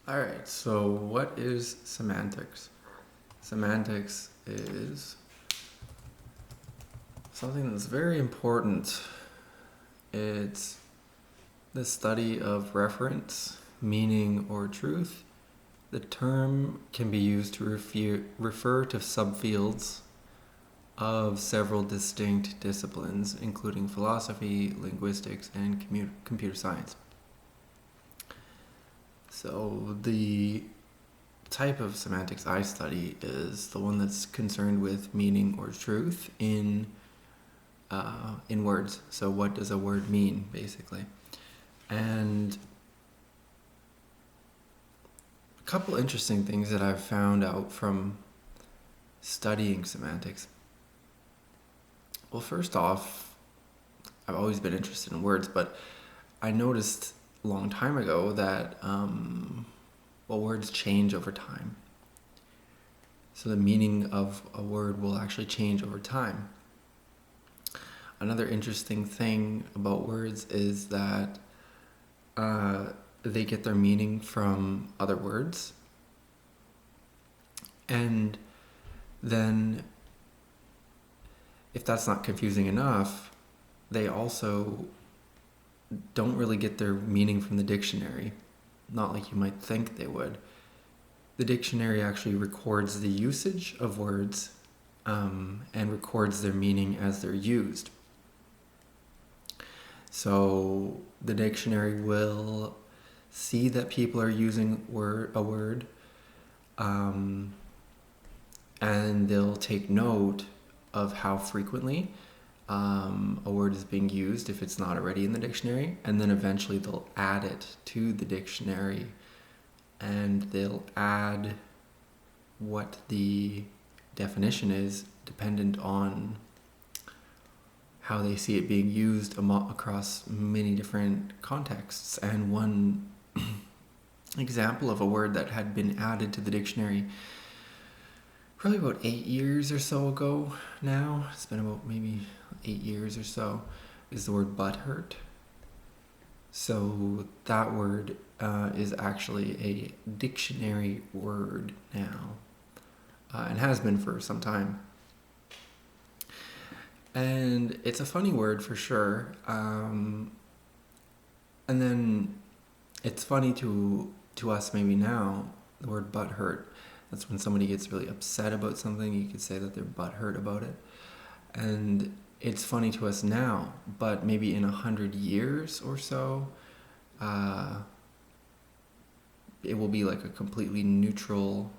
All right, so what is semantics? Semantics is something that's very important. It's the study of reference, meaning, or truth. The term can be used to refer to subfields of several distinct disciplines, including philosophy, linguistics, and computer science. So the type of semantics I study is the one that's concerned with meaning or truth in words. So what does a word mean, basically? And a couple interesting things that I've found out from studying semantics. Well, first off, I've always been interested in words, but I noticed a long time ago that words change over time. So the meaning of a word will actually change over time. Another interesting thing about words is that they get their meaning from other words. And then, if that's not confusing enough, they also don't really get their meaning from the dictionary. Not like you might think they would. The dictionary actually records the usage of words and records their meaning as they're used. So the dictionary will see that people are using a word, and they'll take note of how frequently a word is being used if it's not already in the dictionary, and then eventually they'll add it to the dictionary, and they'll add what the definition is dependent on how they see it being used across many different contexts. And one example of a word that had been added to the dictionary probably about 8 years or so ago now, it's been about maybe 8 years or so, is the word butthurt. So that word is actually a dictionary word now, and has been for some time. And it's a funny word for sure. And then it's funny to us maybe now, the word butthurt. That's when somebody gets really upset about something. You could say that they're butthurt about it. And it's funny to us now, but maybe in 100 years or so, it will be like a completely neutral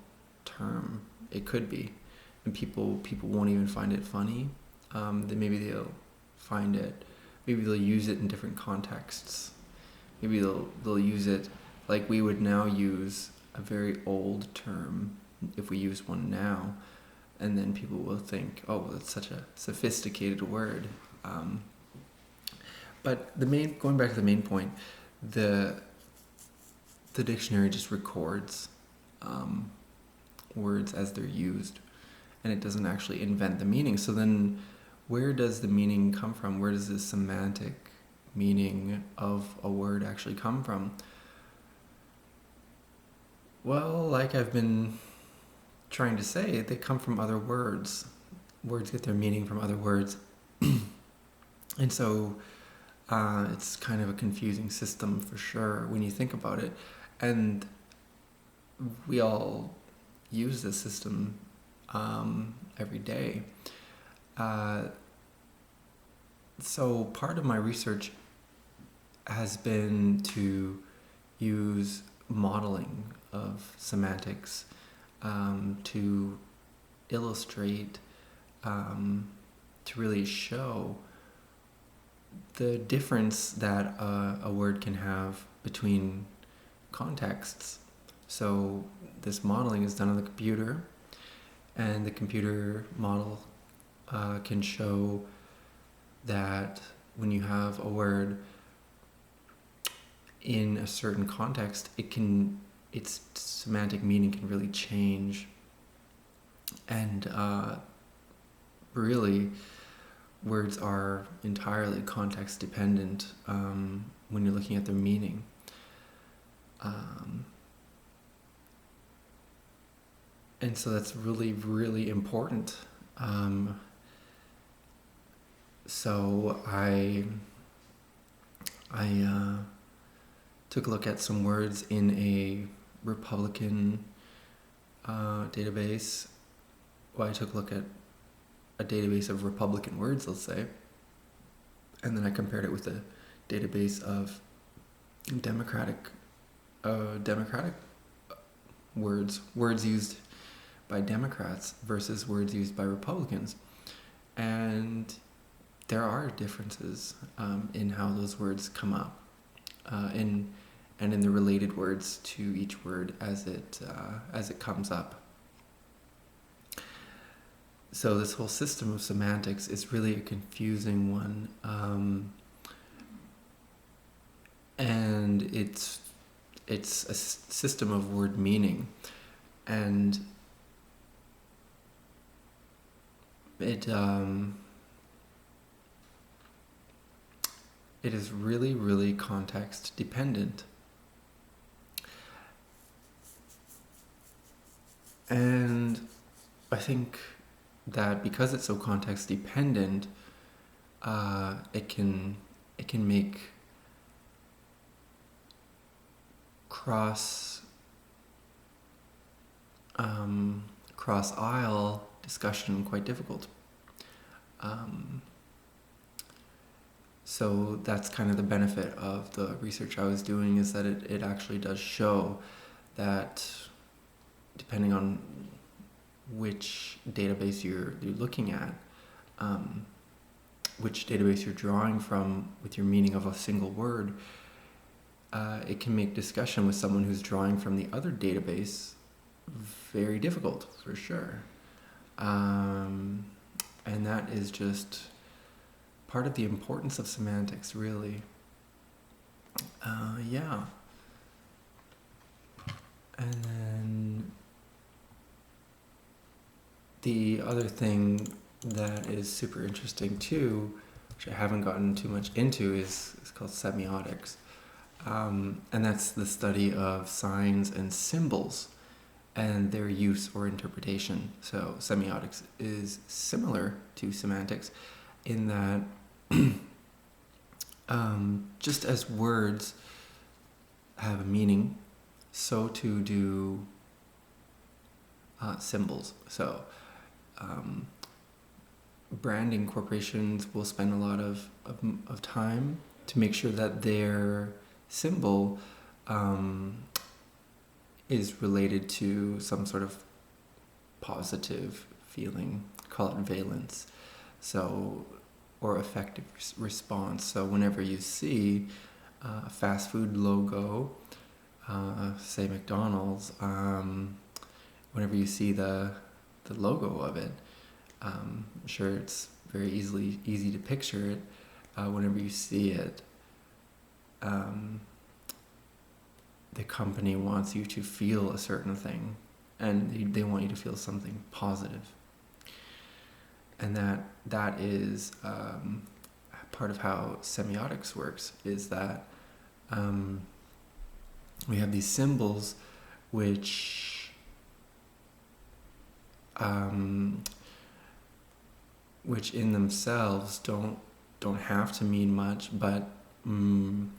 term. It could be. And people won't even find it funny. Then maybe they'll find it, maybe they'll use it in different contexts. Maybe they'll use it like we would now use a very old term if we use one now, and then people will think, oh, that's such a sophisticated word. But going back to the main point, the dictionary just records words as they're used, and it doesn't actually invent the meaning. So then where does the meaning come from? Where does the semantic meaning of a word actually come from? Well, like I've been trying to say, they come from other words. Words get their meaning from other words. And so it's kind of a confusing system for sure when you think about it. And we all use this system every day. So part of my research has been to use modeling of semantics to illustrate, to really show the difference that a word can have between contexts. So this modeling is done on the computer, and the computer model can show that when you have a word in a certain context, its semantic meaning can really change. And really, words are entirely context dependent when you're looking at their meaning. And so that's really, really important. Um, so I took a look at some words in a Republican database. Well, I took a look at a database of Republican words, let's say, and then I compared it with a database of Democratic words used by Democrats versus words used by Republicans, and there are differences in how those words come up, and in the related words to each word as it comes up. So this whole system of semantics is really a confusing one, and it's a system of word meaning, and it is really, really context dependent. And I think that because it's so context dependent, it can make cross aisle discussion quite difficult. So that's kind of the benefit of the research I was doing, is that it actually does show that depending on which database you're looking at, which database you're drawing from with your meaning of a single word, it can make discussion with someone who's drawing from the other database very difficult, for sure. And that is just part of the importance of semantics, really. Yeah. And then the other thing that is super interesting too, which I haven't gotten too much into, is called semiotics. And that's the study of signs and symbols and their use or interpretation. So semiotics is similar to semantics in that just as words have a meaning, so too do symbols. So branding corporations will spend a lot of time to make sure that their symbol is related to some sort of positive feeling, call it valence, so, or effective response. So whenever you see a fast food logo, say McDonald's, whenever you see the logo of it, I'm sure it's very easy to picture it. Whenever you see it, the company wants you to feel a certain thing, and they want you to feel something positive. And that is part of how semiotics works, is that we have these symbols which in themselves don't have to mean much, but when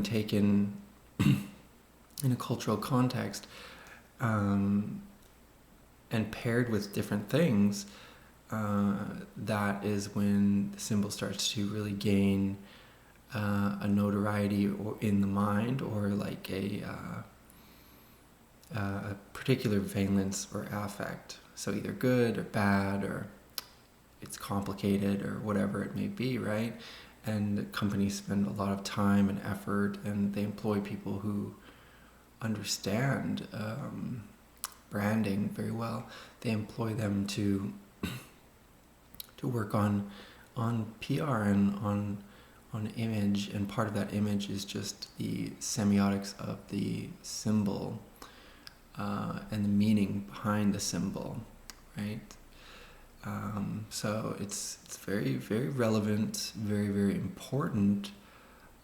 taken in a cultural context and paired with different things, that is when the symbol starts to really gain a notoriety or in the mind, or like a particular valence or affect. So either good or bad, or it's complicated, or whatever it may be, right? And companies spend a lot of time and effort, and they employ people who understand branding very well. They employ them to work on PR and on image, and part of that image is just the semiotics of the symbol and the meaning behind the symbol, right? So it's very, very relevant, very, very important,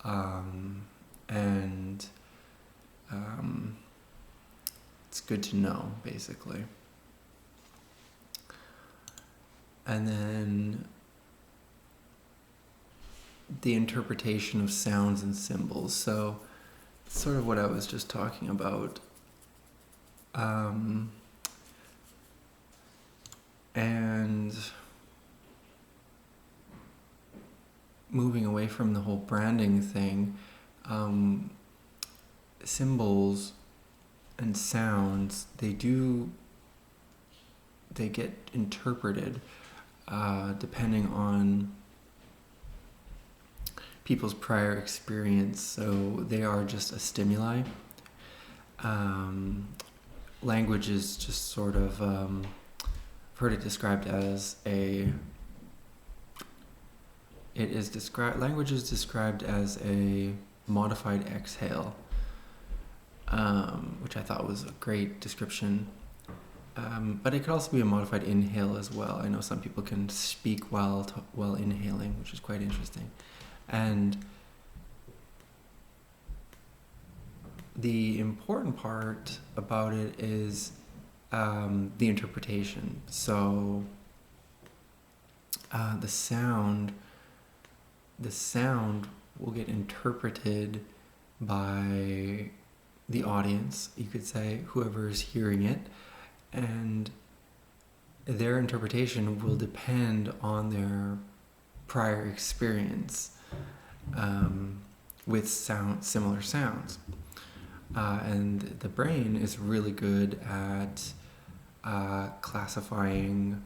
and it's good to know, basically. And then the interpretation of sounds and symbols. So, sort of what I was just talking about. And moving away from the whole branding thing, symbols and sounds, they get interpreted depending on people's prior experience. So they are just a stimuli. Language is just sort of, I've heard it described as language is described as a modified exhale, which I thought was a great description. But it could also be a modified inhale as well. I know some people can speak while inhaling, which is quite interesting. And the important part about it is the interpretation. So the sound will get interpreted by the audience, you could say, whoever is hearing it, and their interpretation will depend on their prior experience with similar sounds. And the brain is really good at classifying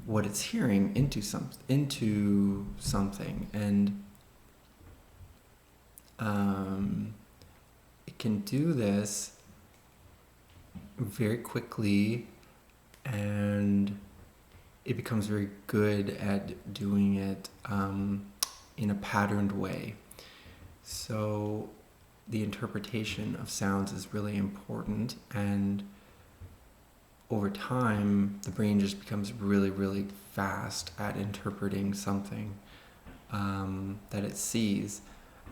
what it's hearing into something, and it can do this very quickly, and it becomes very good at doing it in a patterned way. So the interpretation of sounds is really important, and over time the brain just becomes really, really fast at interpreting something that it sees,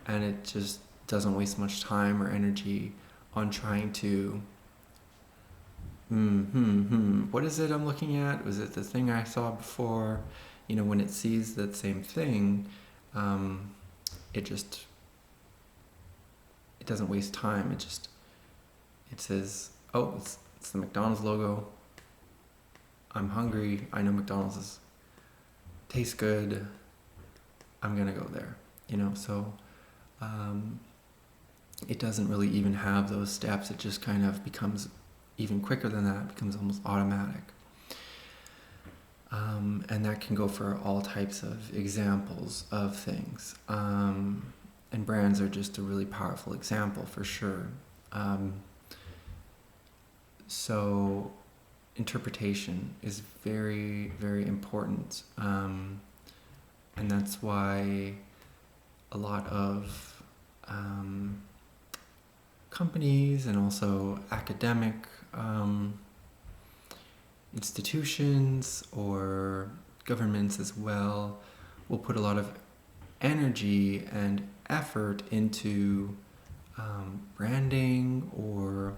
and it just doesn't waste much time or energy on trying to what is it I'm looking at? Was it the thing I saw before? When it sees that same thing, it doesn't waste time. It says, oh, it's the McDonald's logo. I'm hungry. I know McDonald's tastes good. I'm gonna go there. So it doesn't really even have those steps. It just kind of becomes even quicker than that. It becomes almost automatic. And that can go for all types of examples of things. And brands are just a really powerful example for sure. So interpretation is very, very important. And that's why a lot of companies and also academic institutions or governments as well will put a lot of energy and effort into branding, or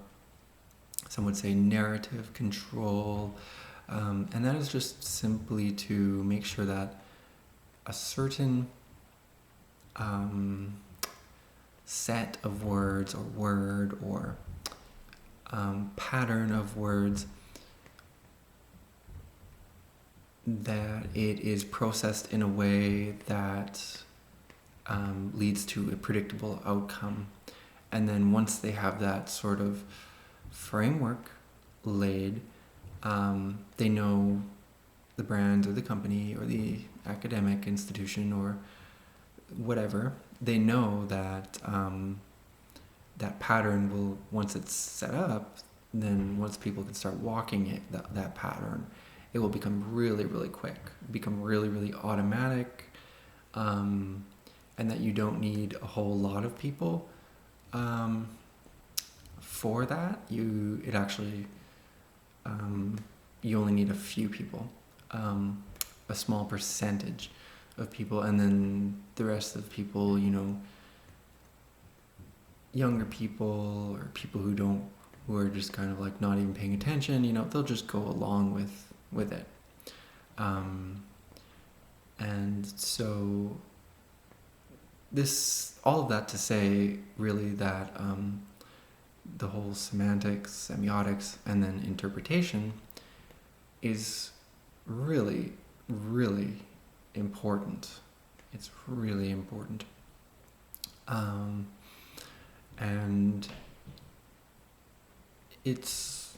some would say narrative control, and that is just simply to make sure that a certain set of words or word or pattern of words, that it is processed in a way that leads to a predictable outcome. And then once they have that sort of framework laid, they know, the brand or the company or the academic institution or whatever, they know that that pattern will, once it's set up, then once people can start walking it, that pattern, it will become really, really quick, become really, really automatic, and that you don't need a whole lot of people for that. You only need a few people, a small percentage of people, and then the rest of people, younger people or people who are just kind of like not even paying attention, they'll just go along with it. And so all of that to say really that the whole semantics, semiotics, and then interpretation is really, really important. It's really important. And it's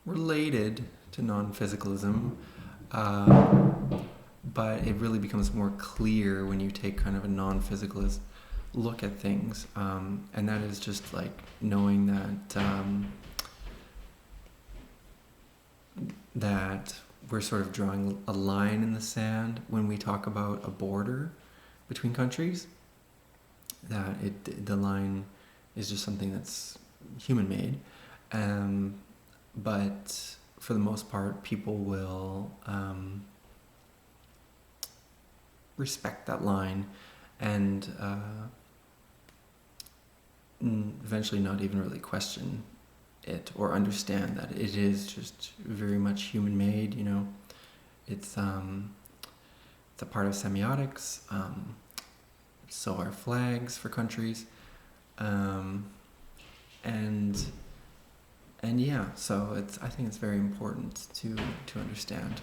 related to non-physicalism, but it really becomes more clear when you take kind of a non-physicalist look at things, and that is just like knowing that we're sort of drawing a line in the sand when we talk about a border between countries, that the line is just something that's human-made, but for the most part, people will respect that line and eventually not even really question it or understand that it is just very much human-made. It's a part of semiotics. So are flags for countries, and yeah. So I think it's very important to understand.